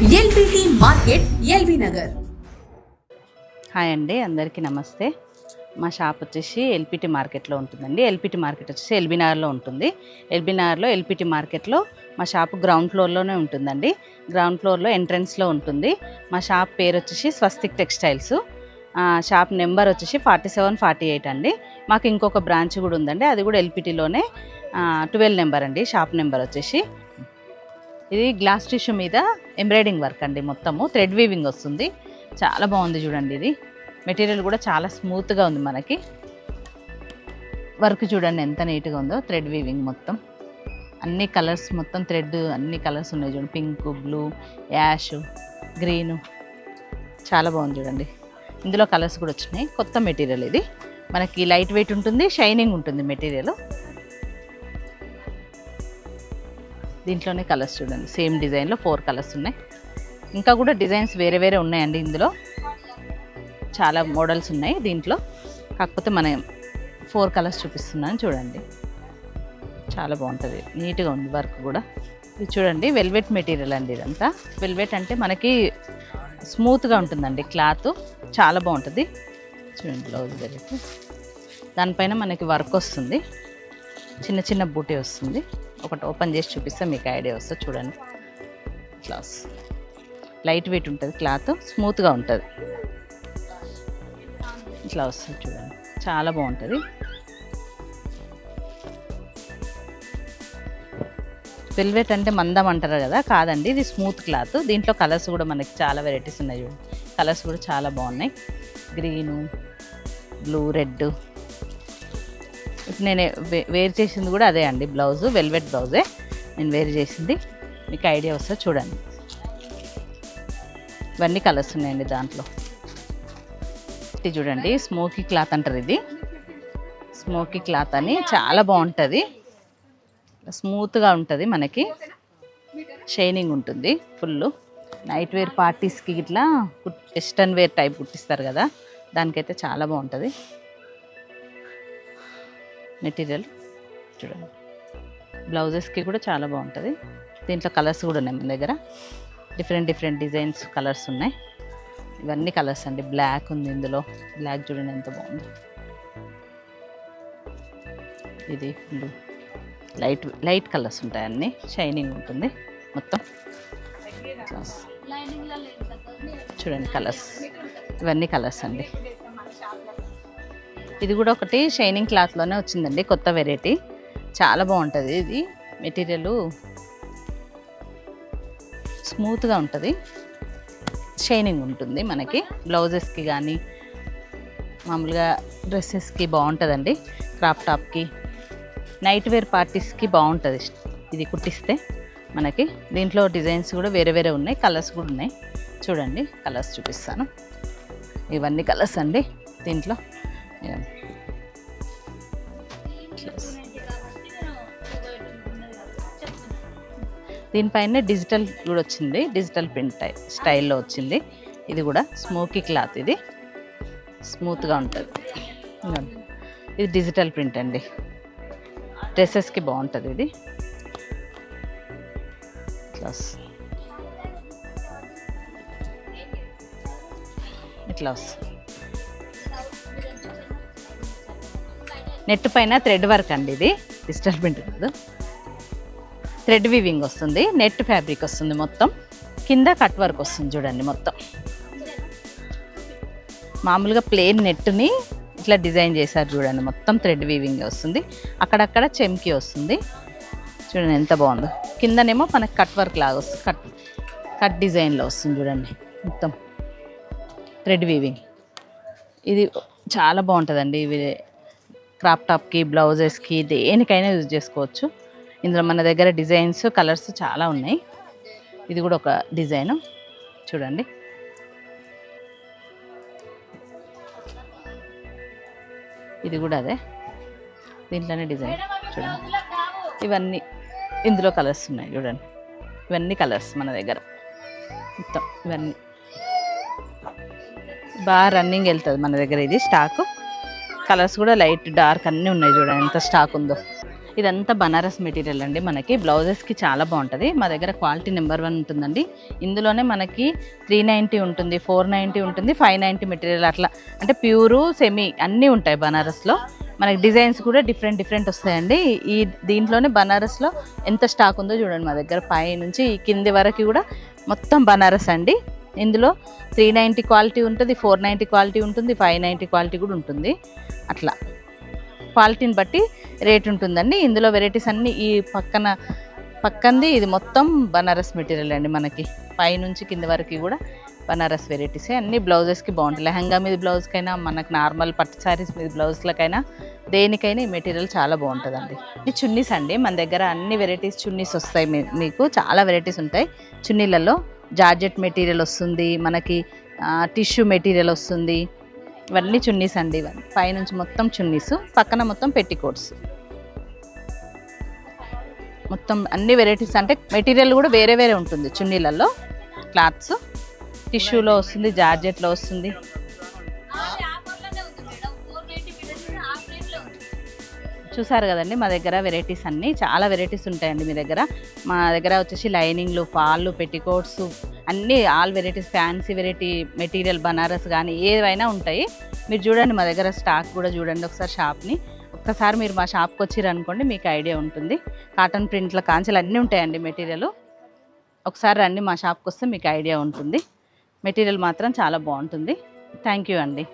LBT market, LB Nagar. Hi అండి, అందరికీ నమస్తే. మా షాప్ వచ్చేసి ఎల్పిటి మార్కెట్లో ఉంటుందండి. ఎల్పిటి మార్కెట్ వచ్చేసి ఎల్బీ నగర్లో ఉంటుంది. ఎల్బీ నగర్లో ఎల్పిటి మార్కెట్లో మా షాప్ గ్రౌండ్ ఫ్లోర్లోనే ఉంటుందండి. గ్రౌండ్ ఫ్లోర్లో ఎంట్రన్స్లో ఉంటుంది. మా షాప్ పేరు వచ్చేసి స్వస్తిక్ టెక్స్టైల్స్. షాప్ నెంబర్ వచ్చేసి 4748 అండి. మాకు ఇంకొక బ్రాంచ్ కూడా ఉందండి, అది కూడా ఎల్పిటిలోనే 12 నెంబర్ అండి. షాప్ నెంబర్ వచ్చేసి ఇది గ్లాస్ టిష్యూ మీద ఎంబ్రాయిడింగ్ వర్క్ అండి. మొత్తము థ్రెడ్ వీవింగ్ వస్తుంది. చాలా బాగుంది చూడండి. ఇది మెటీరియల్ కూడా చాలా స్మూత్గా ఉంది. మనకి వర్క్ చూడండి ఎంత నీట్గా ఉందో. థ్రెడ్ వీవింగ్ మొత్తం అన్ని కలర్స్, మొత్తం థ్రెడ్ అన్ని కలర్స్ ఉన్నాయి చూడండి. పింక్, బ్లూ, యాష్, గ్రీను, చాలా బాగుంది చూడండి. ఇందులో కలర్స్ కూడా వచ్చినాయి. కొత్త మెటీరియల్ ఇది. మనకి లైట్ వెయిట్ ఉంటుంది, షైనింగ్ ఉంటుంది మెటీరియల్. దీంట్లోనే కలర్స్ చూడండి. సేమ్ డిజైన్లో 4 కలర్స్ ఉన్నాయి. ఇంకా కూడా డిజైన్స్ వేరే వేరే ఉన్నాయండి. ఇందులో చాలా మోడల్స్ ఉన్నాయి దీంట్లో. కాకపోతే మనం 4 కలర్స్ చూపిస్తున్నాను చూడండి. చాలా బాగుంటుంది, నీట్గా ఉంది వర్క్ కూడా. ఇది చూడండి, వెల్వెట్ మెటీరియల్ అండి. ఇదంతా వెల్వెట్ అంటే మనకి స్మూత్గా ఉంటుందండి క్లాత్. చాలా బాగుంటుంది చూడండి. బ్లౌజ్ వెల్వెట్, దానిపైన మనకి వర్క్ వస్తుంది. చిన్న చిన్న బూటీ వస్తుంది. ఒకటి ఓపెన్ చేసి చూపిస్తే మీకు ఐడియా వస్తుంది చూడండి. క్లాత్ లైట్ వెయిట్ ఉంటుంది, క్లాత్ స్మూత్గా ఉంటుంది. ఇట్లా వస్తుంది చూడండి, చాలా బాగుంటుంది. వెల్వెట్ అంటే మందం అంటారు కదా, కాదండి, ఇది స్మూత్ క్లాత్. దీంట్లో కలర్స్ కూడా మనకి చాలా వెరైటీస్ ఉన్నాయి చూడండి. కలర్స్ కూడా చాలా బాగున్నాయి. Green, blue, red. నేను వేర్ చేసింది కూడా అదే అండి. బ్లౌజు వెల్వెట్ బ్లౌజే నేను వేర్ చేసింది. మీకు ఐడియా వస్తుంది చూడండి. ఇవన్నీ కలర్స్ ఉన్నాయండి దాంట్లో. ఇది చూడండి, స్మోకీ క్లాత్ అంటారు. ఇది స్మోకీ క్లాత్ అని చాలా బాగుంటుంది. స్మూత్గా ఉంటుంది, మనకి షైనింగ్ ఉంటుంది ఫుల్. నైట్ వేర్ పార్టీస్కి ఇట్లా వెస్టర్న్ వేర్ టైప్ కుట్టిస్తారు కదా, దానికైతే చాలా బాగుంటుంది మెటీరియల్. చూడండి, బ్లౌజెస్కి కూడా చాలా బాగుంటుంది. దీంట్లో కలర్స్ కూడా ఉన్నాయి మన దగ్గర. డిఫరెంట్ డిఫరెంట్ డిజైన్స్ కలర్స్ ఉన్నాయి. ఇవన్నీ కలర్స్ అండి. బ్లాక్ ఉంది ఇందులో. బ్లాక్ చూడండి ఎంత బాగుంది. ఇది బ్లూ, లైట్ కలర్స్ ఉంటాయి, అన్నీ షైనింగ్ ఉంటుంది మొత్తం. చూడండి కలర్స్, ఇవన్నీ కలర్స్ అండి. ఇది కూడా ఒకటి షైనింగ్ క్లాత్లోనే వచ్చిందండి, కొత్త వెరైటీ. చాలా బాగుంటుంది. ఇది మెటీరియల్ స్మూత్గా ఉంటుంది, షైనింగ్ ఉంటుంది. మనకి బ్లౌజెస్కి కానీ మామూలుగా డ్రెస్సెస్కి బాగుంటుందండి. క్రాప్ టాప్కి, నైట్ వేర్ పార్టీస్కి బాగుంటుంది ఇది కుట్టిస్తే మనకి. దీంట్లో డిజైన్స్ కూడా వేరే వేరే ఉన్నాయి, కలర్స్ కూడా ఉన్నాయి. చూడండి కలర్స్ చూపిస్తాను. ఇవన్నీ కలర్స్ అండి దీంట్లో. దీనిపైన డిజిటల్ కూడా వచ్చింది, డిజిటల్ ప్రింట్ స్టైల్లో వచ్చింది. ఇది కూడా స్మోకీ క్లాత్, ఇది స్మూత్గా ఉంటుంది. ఇది డిజిటల్ ప్రింట్ అండి, డ్రెస్సెస్కి బాగుంటుంది ఇది. ఇట్లా వస్తుంది. నెట్ పైన థ్రెడ్ వర్క్ అండి. ఇది డిజిటల్ ప్రింట్ కాదు, థ్రెడ్ వీవింగ్ వస్తుంది. నెట్ ఫ్యాబ్రిక్ వస్తుంది మొత్తం. కింద కట్ వర్క్ వస్తుంది చూడండి మొత్తం. మామూలుగా ప్లెయిన్ నెట్ని ఇట్లా డిజైన్ చేశారు చూడండి. మొత్తం థ్రెడ్ వీవింగ్ వస్తుంది. అక్కడక్కడ చెమ్కి వస్తుంది చూడండి ఎంత బాగుందో. కిందనేమో మనకి కట్ వర్క్ లాగా వస్తుంది, కట్ డిజైన్లో వస్తుంది చూడండి మొత్తం థ్రెడ్ వీవింగ్. ఇది చాలా బాగుంటుందండి. ఇవి క్రాప్ టాప్కి, బ్లౌజెస్కి, దేనికైనా యూజ్ చేసుకోవచ్చు. ఇందులో మన దగ్గర డిజైన్స్, కలర్స్ చాలా ఉన్నాయి. ఇది కూడా ఒక డిజైను చూడండి. ఇది కూడా అదే, దీంట్లోనే డిజైన్ చూడండి. ఇవన్నీ ఇందులో కలర్స్ ఉన్నాయి చూడండి. ఇవన్నీ కలర్స్ మన దగ్గర మొత్తం. ఇవన్నీ బాగా రన్నింగ్ వెళ్తుంది మన దగ్గర ఇది స్టాకు. కలర్స్ కూడా లైట్, డార్క్ అన్నీ ఉన్నాయి చూడండి ఎంత స్టాక్ ఉందో. ఇదంతా బనారస్ మెటీరియల్ అండి. మనకి బ్లౌజెస్కి చాలా బాగుంటుంది. మా దగ్గర క్వాలిటీ నెంబర్ 1 ఉంటుందండి. ఇందులోనే మనకి 390 ఉంటుంది, 490 ఉంటుంది, 590 మెటీరియల్ అట్లా, అంటే ప్యూరు సెమీ అన్నీ ఉంటాయి బనారస్లో. మనకి డిజైన్స్ కూడా డిఫరెంట్ వస్తాయండి. ఈ దీంట్లోనే బనారస్లో ఎంత స్టాక్ ఉందో చూడండి. మా దగ్గర పై నుంచి కింది వరకు కూడా మొత్తం బనారస్ అండి. ఇందులో 390 క్వాలిటీ ఉంటుంది, 490 క్వాలిటీ ఉంటుంది, 590 క్వాలిటీ కూడా ఉంటుంది. అట్లా క్వాలిటీని బట్టి రేట్ ఉంటుందండి. ఇందులో వెరైటీస్ అన్నీ ఈ పక్కంది ఇది మొత్తం బనారస్ మెటీరియల్ అండి. మనకి పై నుంచి కింద వరకు కూడా బనారస్ వెరైటీసే. అన్ని బ్లౌజెస్కి బాగుంటాయి. లెహంగా మీద బ్లౌజ్కైనా, మనకు నార్మల్ పట్టు శారీస్ మీద బ్లౌజ్లకైనా దేనికైనా ఈ మెటీరియల్ చాలా బాగుంటుందండి. ఇది చున్నీస్ అండి. మన దగ్గర అన్ని వెరైటీస్ చున్నీస్ వస్తాయి. మీకు చాలా వెరైటీస్ ఉంటాయి. చున్నీలలో జార్జెట్ మెటీరియల్ వస్తుంది, మనకి టిష్యూ మెటీరియల్ వస్తుంది. ఇవన్నీ చున్నీస్ అండి. ఇవన్నీ పైనుంచి మొత్తం చున్నీస్, పక్కన మొత్తం పెట్టికోట్స్, మొత్తం అన్ని వెరైటీస్. అంటే మెటీరియల్ కూడా వేరే ఉంటుంది. చున్నీలలో క్లాత్స్ టిష్యూలో వస్తుంది, జార్జెట్లో వస్తుంది. చూసారు కదండి, మా దగ్గర వెరైటీస్ అన్నీ చాలా వెరైటీస్ ఉంటాయండి. మీ దగ్గర మా దగ్గర వచ్చేసి లైనింగ్లు, ఫాళ్ళు, పెట్టికోట్స్ అన్నీ all varieties, fancy variety material Banaras కానీ ఏవైనా ఉంటాయి. మీరు చూడండి, మా దగ్గర స్టాక్ కూడా చూడండి ఒకసారి షాప్ని. ఒక్కసారి మీరు మా షాప్కి వచ్చిర్రు అనుకోండి, మీకు ఐడియా ఉంటుంది. కాటన్ ప్రింట్ల కాంచెలు అన్నీ ఉంటాయండి మెటీరియల్. ఒకసారి రండి, మా షాప్కి వస్తే మీకు ఐడియా ఉంటుంది. మెటీరియల్ మాత్రం చాలా బాగుంటుంది. థ్యాంక్ యూ అండి.